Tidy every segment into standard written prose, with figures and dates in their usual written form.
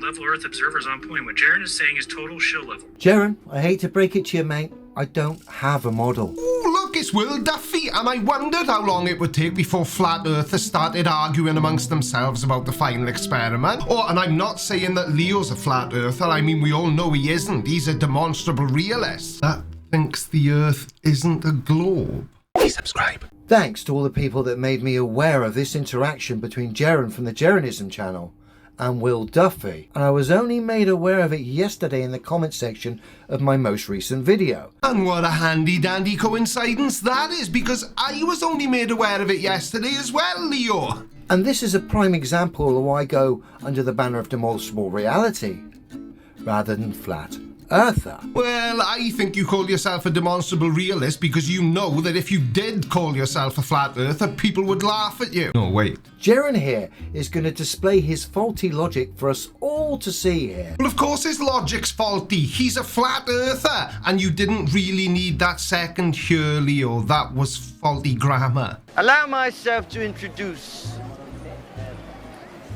level Earth observers on point. What Jaren is saying is total shill level. Jaren, I hate to break it to you, mate. I don't have a model. Ooh, look, it's Will Duffy, and I wondered how long it would take before flat earthers started arguing amongst themselves about the final experiment. And I'm not saying that Leo's a flat earther. I mean, we all know he isn't. He's a demonstrable realist that thinks the Earth isn't a globe. Please subscribe. Thanks to all the people that made me aware of this interaction between Jaren from the Jeranism channel and Will Duffy, and I was only made aware of it yesterday in the comment section of my most recent video. And what a handy dandy coincidence that is, because I was only made aware of it yesterday as well, Leo. And this is a prime example of why I go under the banner of demonstrable reality rather than flat earther. Well, I think you call yourself a demonstrable realist because you know that if you did call yourself a flat earther, people would laugh at you. No, wait. Jaren here is going to display his faulty logic for us all to see here. Well, of course his logic's faulty. He's a flat earther. And you didn't really need that second here, Leo. That was faulty grammar. Allow myself to introduce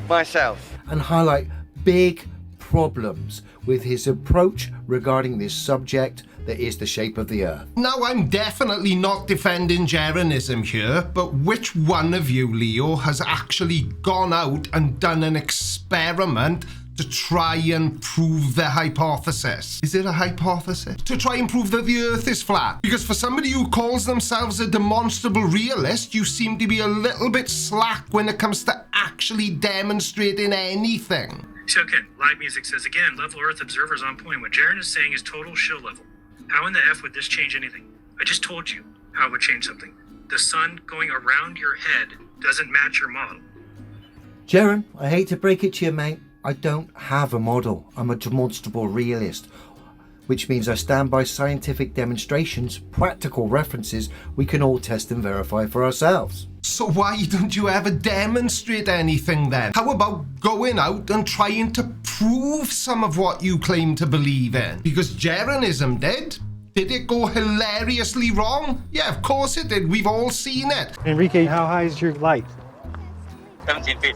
myself. And highlight big problems with his approach regarding this subject that is the shape of the Earth. Now, I'm definitely not defending Jeranism here, but which one of you, Leo, has actually gone out and done an experiment to try and prove their hypothesis? Is it a hypothesis? To try and prove that the Earth is flat? Because for somebody who calls themselves a demonstrable realist, you seem to be a little bit slack when it comes to actually demonstrating anything. So okay, live music says again, level Earth observers on point. What Jaren is saying is total shill level. How in the F would this change anything? I just told you how it would change something. The sun going around your head doesn't match your model. Jaren, I hate to break it to you, mate. I don't have a model. I'm a demonstrable realist, which means I stand by scientific demonstrations, practical references we can all test and verify for ourselves. So why don't you ever demonstrate anything then? How about going out and trying to prove some of what you claim to believe in? Because Jeranism did. Did it go hilariously wrong? Yeah, of course it did. We've all seen it. Enrique, how high is your light? 17 feet.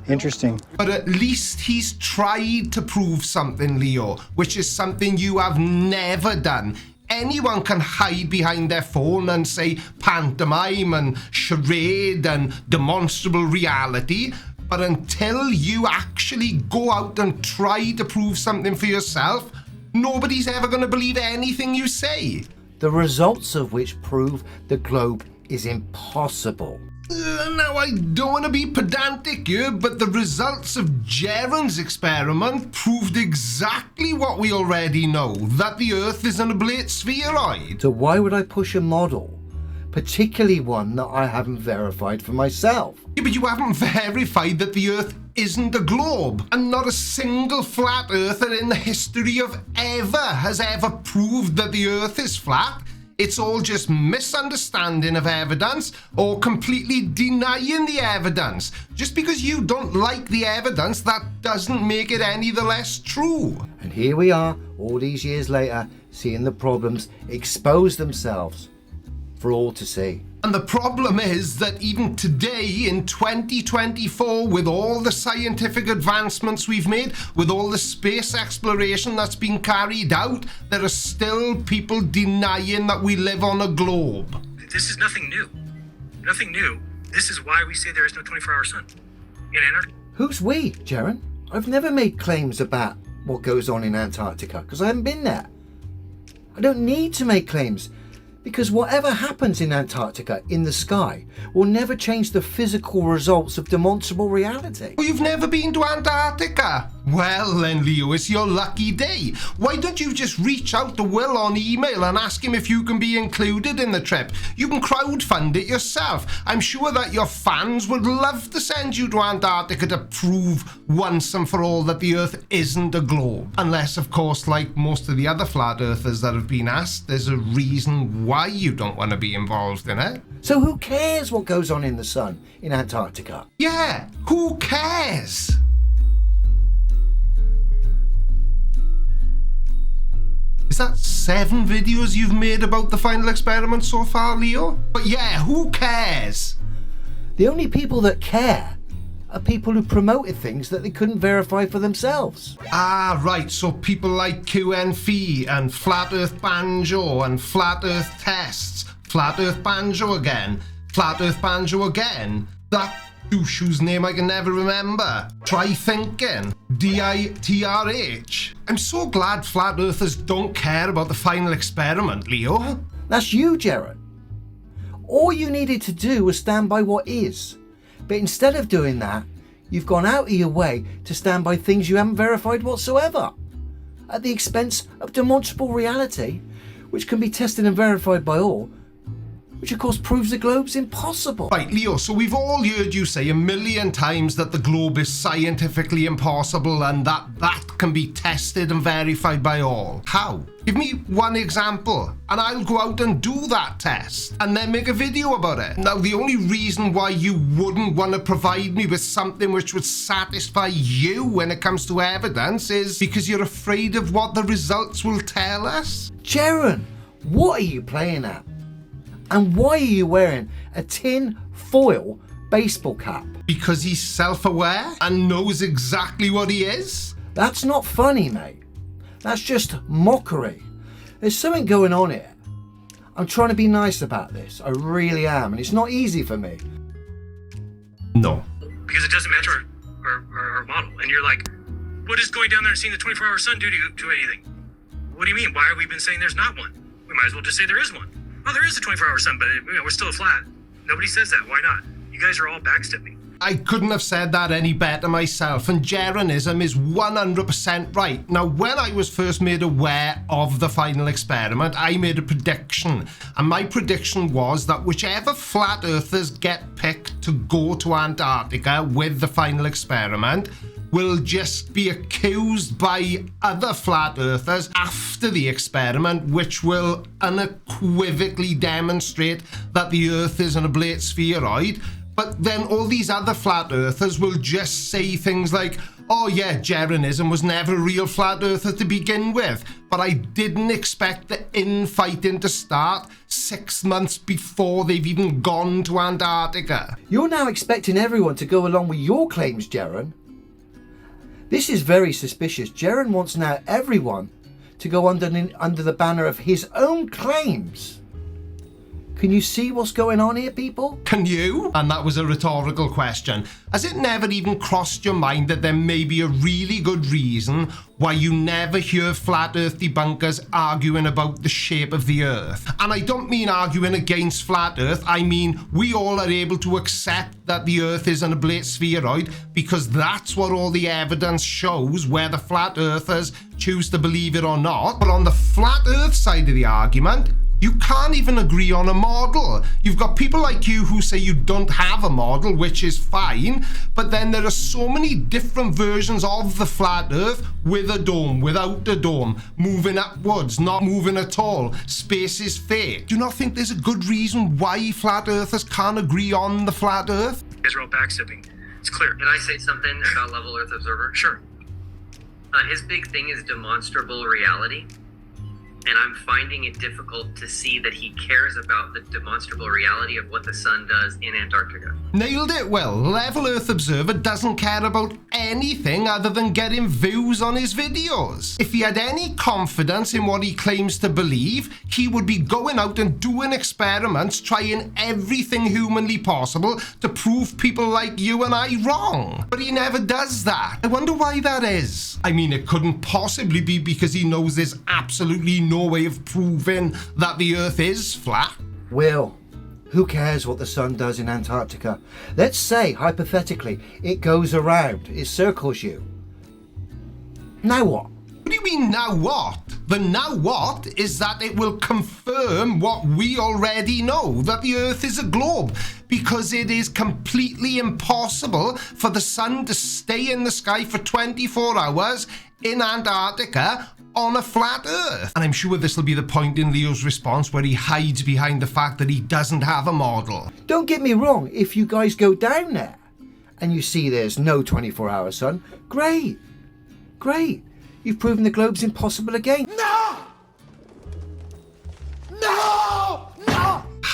Interesting. But at least he's tried to prove something, Leo, which is something you have never done. Anyone can hide behind their phone and say pantomime and charade and demonstrable reality, but until you actually go out and try to prove something for yourself, nobody's ever going to believe anything you say. The results of which prove the globe is impossible. Now, I don't want to be pedantic here, but the results of Jaren's experiment proved exactly what we already know, that the Earth is an oblate spheroid. So why would I push a model, particularly one that I haven't verified for myself? Yeah, but you haven't verified that the Earth isn't a globe, and not a single flat earther in the history of ever has ever proved that the Earth is flat. It's all just misunderstanding of evidence or completely denying the evidence. Just because you don't like the evidence, that doesn't make it any the less true. And here we are, all these years later, seeing the problems expose themselves for all to see. And the problem is that even today in 2024, with all the scientific advancements we've made, with all the space exploration that's been carried out, there are still people denying that we live on a globe. This is nothing new. Nothing new. This is why we say there is no 24-hour sun in Antarctica. Who's we, Jaren? I've never made claims about what goes on in Antarctica because I haven't been there. I don't need to make claims, because whatever happens in Antarctica in the sky will never change the physical results of demonstrable reality. Oh, you've never been to Antarctica? Well then, Leo, it's your lucky day. Why don't you just reach out to Will on email and ask him if you can be included in the trip? You can crowdfund it yourself. I'm sure that your fans would love to send you to Antarctica to prove once and for all that the Earth isn't a globe. Unless, of course, like most of the other flat earthers that have been asked, there's a reason why you don't want to be involved in it. So who cares what goes on in the sun in Antarctica? Yeah, who cares? Is that 7 videos you've made about the final experiment so far, Leo? But yeah, who cares? The only people that care are people who promoted things that they couldn't verify for themselves. Ah, right, so people like QNFE and Flat Earth Banjo and Flat Earth Tests, Flat Earth Banjo again, Flat Earth Banjo again, that douche whose name I can never remember, Try Thinking, DITRH. I'm so glad Flat Earthers don't care about the final experiment, Leo. That's you, Jaron. All you needed to do was stand by what is. But instead of doing that, you've gone out of your way to stand by things you haven't verified whatsoever, at the expense of demonstrable reality, which can be tested and verified by all, which of course proves the globe's impossible. Right, Leo, so we've all heard you say a million times that the globe is scientifically impossible and that can be tested and verified by all. How? Give me one example and I'll go out and do that test and then make a video about it. Now, the only reason why you wouldn't want to provide me with something which would satisfy you when it comes to evidence is because you're afraid of what the results will tell us. Jaron, what are you playing at? And why are you wearing a tin foil baseball cap? Because he's self-aware and knows exactly what he is? That's not funny, mate. That's just mockery. There's something going on here. I'm trying to be nice about this. I really am. And it's not easy for me. No. Because it doesn't match our model. And you're like, what is going down there and seeing the 24-hour sun do to anything? What do you mean? Why have we been saying there's not one? We might as well just say there is one. Oh, there is a 24-hour sun, but we're still flat. Nobody says that. Why not? You guys are all backstepping. I couldn't have said that any better myself, and Jeranism is 100% right. Now, when I was first made aware of the final experiment, I made a prediction, and my prediction was that whichever flat earthers get picked to go to Antarctica with the final experiment will just be accused by other flat earthers after the experiment, which will unequivocally demonstrate that the Earth is an oblate spheroid. But then all these other flat earthers will just say things like, oh yeah, Jeranism was never a real flat earther to begin with, but I didn't expect the infighting to start 6 months before they've even gone to Antarctica. You're now expecting everyone to go along with your claims, Jaron. This is very suspicious. Jaron wants now everyone to go under the banner of his own claims. Can you see what's going on here, people? Can you? And that was a rhetorical question. Has it never even crossed your mind that there may be a really good reason why you never hear flat earth debunkers arguing about the shape of the earth? And I don't mean arguing against flat earth, I mean we all are able to accept that the earth is an oblate spheroid because that's what all the evidence shows, whether flat earthers choose to believe it or not. But on the flat earth side of the argument, you can't even agree on a model. You've got people like you who say you don't have a model, which is fine, but then there are so many different versions of the flat earth, with a dome, without a dome, moving upwards, not moving at all, space is fake. Do you not think there's a good reason why flat earthers can't agree on the flat earth? You guys are all backstepping. It's clear. Can I say something about Level Earth Observer? Sure. His big thing is demonstrable reality. And I'm finding it difficult to see that he cares about the demonstrable reality of what the sun does in Antarctica. Nailed it, Will. Level Earth Observer doesn't care about anything other than getting views on his videos. If he had any confidence in what he claims to believe, he would be going out and doing experiments, trying everything humanly possible to prove people like you and I wrong. But he never does that. I wonder why that is. I mean, it couldn't possibly be because he knows there's absolutely no way of proving that the Earth is flat. Will, who cares what the sun does in Antarctica? Let's say, hypothetically, it goes around, it circles you. Now what? What do you mean, now what? The now what is that it will confirm what we already know, that the Earth is a globe, because it is completely impossible for the sun to stay in the sky for 24 hours in Antarctica on a flat earth. And I'm sure this will be the point in Leo's response where he hides behind the fact that he doesn't have a model. Don't get me wrong, if you guys go down there and you see there's no 24-hour sun, great. You've proven the globe's impossible again. No!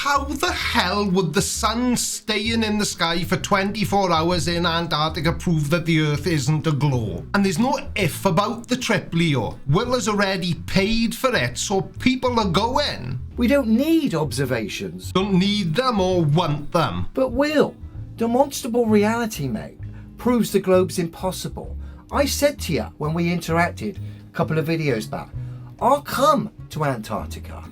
how the hell would the sun staying in the sky for 24 hours in Antarctica prove that the Earth isn't aglow? And there's no if about the trip, Leo. Will has already paid for it, so people are going. We don't need observations. Don't need them or want them. But Will, demonstrable reality, mate, proves the globe's impossible. I said to you when we interacted a couple of videos back, I'll come to Antarctica.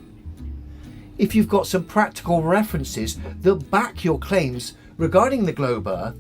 If you've got some practical references that back your claims regarding the globe Earth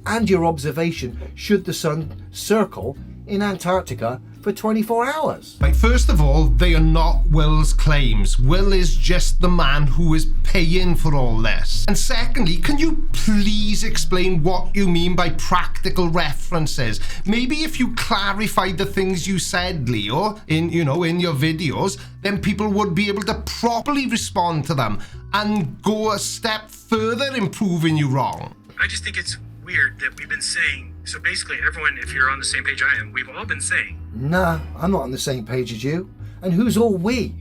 and your observation should the sun circle in Antarctica for 24 hours. Right, first of all, they are not Will's claims. Will is just the man who is paying for all this. And secondly, can you please explain what you mean by practical references? Maybe if you clarified the things you said, Leo, in your videos, then people would be able to properly respond to them and go a step further in proving you wrong. I just think it's weird that we've been saying, so basically everyone, if you're on the same page I am, we've all been saying. Nah, I'm not on the same page as you. And who's all we?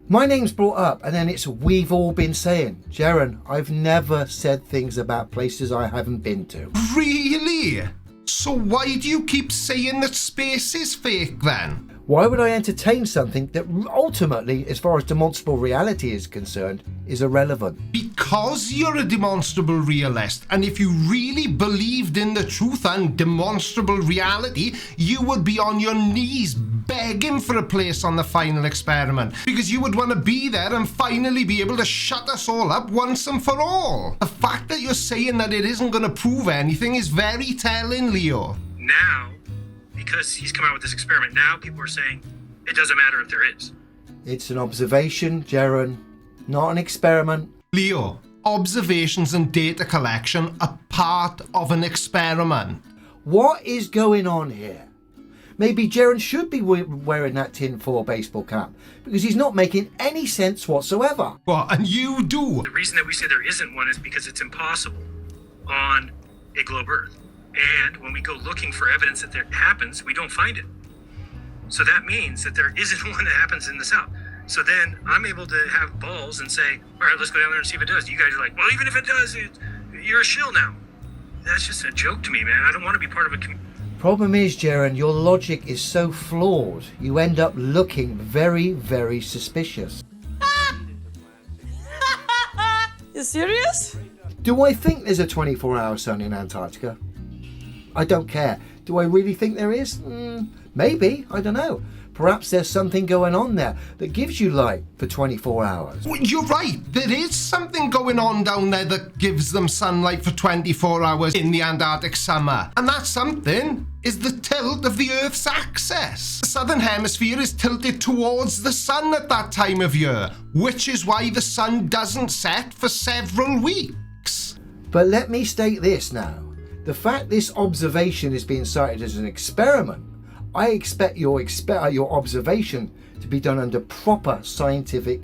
My name's brought up and then it's we've all been saying. Jaron, I've never said things about places I haven't been to. Really? So why do you keep saying that space is fake then? Why would I entertain something that ultimately, as far as demonstrable reality is concerned, is irrelevant? Because you're a demonstrable realist, and if you really believed in the truth and demonstrable reality, you would be on your knees begging for a place on the final experiment, because you would want to be there and finally be able to shut us all up once and for all. The fact that you're saying that it isn't going to prove anything is very telling, Leo. Now, because he's come out with this experiment, now people are saying it doesn't matter if there is. It's an observation, Jaron, not an experiment. Leo, observations and data collection are part of an experiment. What is going on here? Maybe Jaron should be wearing that tinfoil baseball cap because he's not making any sense whatsoever. Well, and you do. The reason that we say there isn't one is because it's impossible on a globe Earth. And when we go looking for evidence that there happens, we don't find it. So that means that there isn't one that happens in the South. So then I'm able to have balls and say, all right, let's go down there and see if it does. You guys are like, well, even if it does, you're a shill now. That's just a joke to me, man. I don't want to be part of a community. Problem is, Jaron, your logic is so flawed, you end up looking very, very suspicious. You serious? Do I think there's a 24-hour sun in Antarctica? I don't care. Do I really think there is? Maybe. I don't know. Perhaps there's something going on there that gives you light for 24 hours. Well, you're right. There is something going on down there that gives them sunlight for 24 hours in the Antarctic summer. And that something is the tilt of the Earth's axis. The southern hemisphere is tilted towards the sun at that time of year, which is why the sun doesn't set for several weeks. But let me state this now. The fact this observation is being cited as an experiment, I expect your observation to be done under proper scientific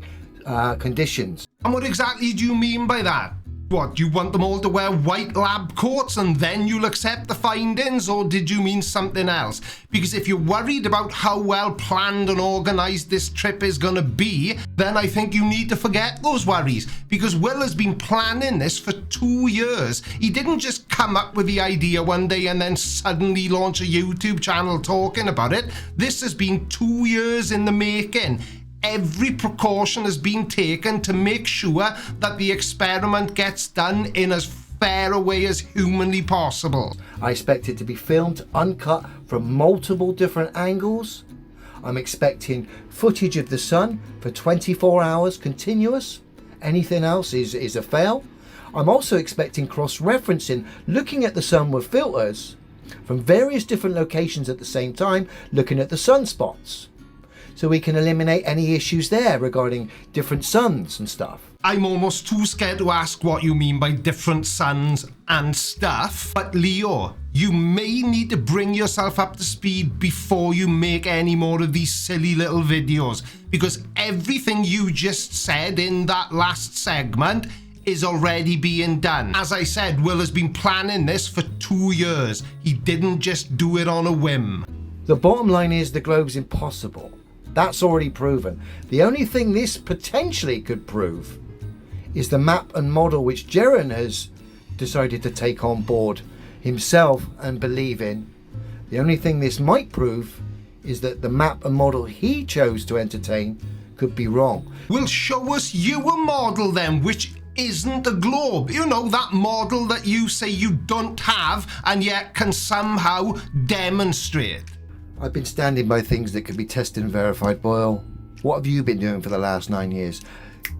conditions. And what exactly do you mean by that? What, you want them all to wear white lab coats and then you'll accept the findings, or did you mean something else? Because if you're worried about how well planned and organised this trip is going to be, then I think you need to forget those worries, because Will has been planning this for 2 years. He didn't just come up with the idea one day and then suddenly launch a YouTube channel talking about it. This has been 2 years in the making. Every precaution has been taken to make sure that the experiment gets done in as fair a way as humanly possible. I expect it to be filmed uncut from multiple different angles. I'm expecting footage of the sun for 24 hours continuous. Anything else is a fail. I'm also expecting cross-referencing, looking at the sun with filters from various different locations at the same time, looking at the sunspots, so we can eliminate any issues there regarding different suns and stuff. I'm almost too scared to ask what you mean by different suns and stuff. But Leo, you may need to bring yourself up to speed before you make any more of these silly little videos, because everything you just said in that last segment is already being done. As I said, Will has been planning this for 2 years. He didn't just do it on a whim. The bottom line is the globe's impossible. That's already proven. The only thing this potentially could prove is the map and model which Jeran has decided to take on board himself and believe in. The only thing this might prove is that the map and model he chose to entertain could be wrong. Well, show us you a model then, which isn't a globe. You know, that model that you say you don't have and yet can somehow demonstrate. I've been standing by things that could be tested and verified, Boyle. What have you been doing for the last 9 years?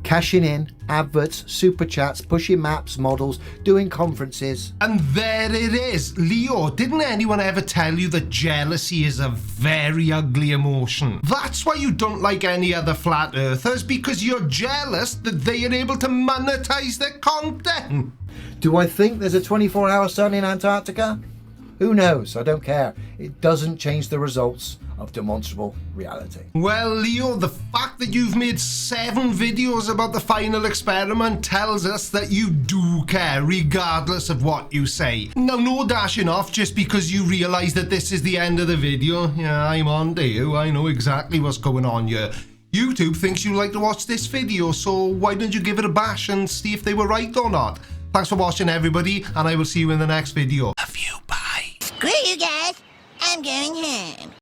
Cashing in, adverts, super chats, pushing maps, models, doing conferences. And there it is. Leo, didn't anyone ever tell you that jealousy is a very ugly emotion? That's why you don't like any other flat earthers, because you're jealous that they are able to monetize their content. Do I think there's a 24-hour sun in Antarctica? Who knows? I don't care. It doesn't change the results of demonstrable reality. Well, Leo, the fact that you've made 7 videos about the final experiment tells us that you do care, regardless of what you say. Now, no dashing off just because you realise that this is the end of the video. Yeah, I'm on to you. I know exactly what's going on here. YouTube thinks you like to watch this video, so why don't you give it a bash and see if they were right or not? Thanks for watching, everybody, and I will see you in the next video. Love you, bye. Screw you guys. I'm going home.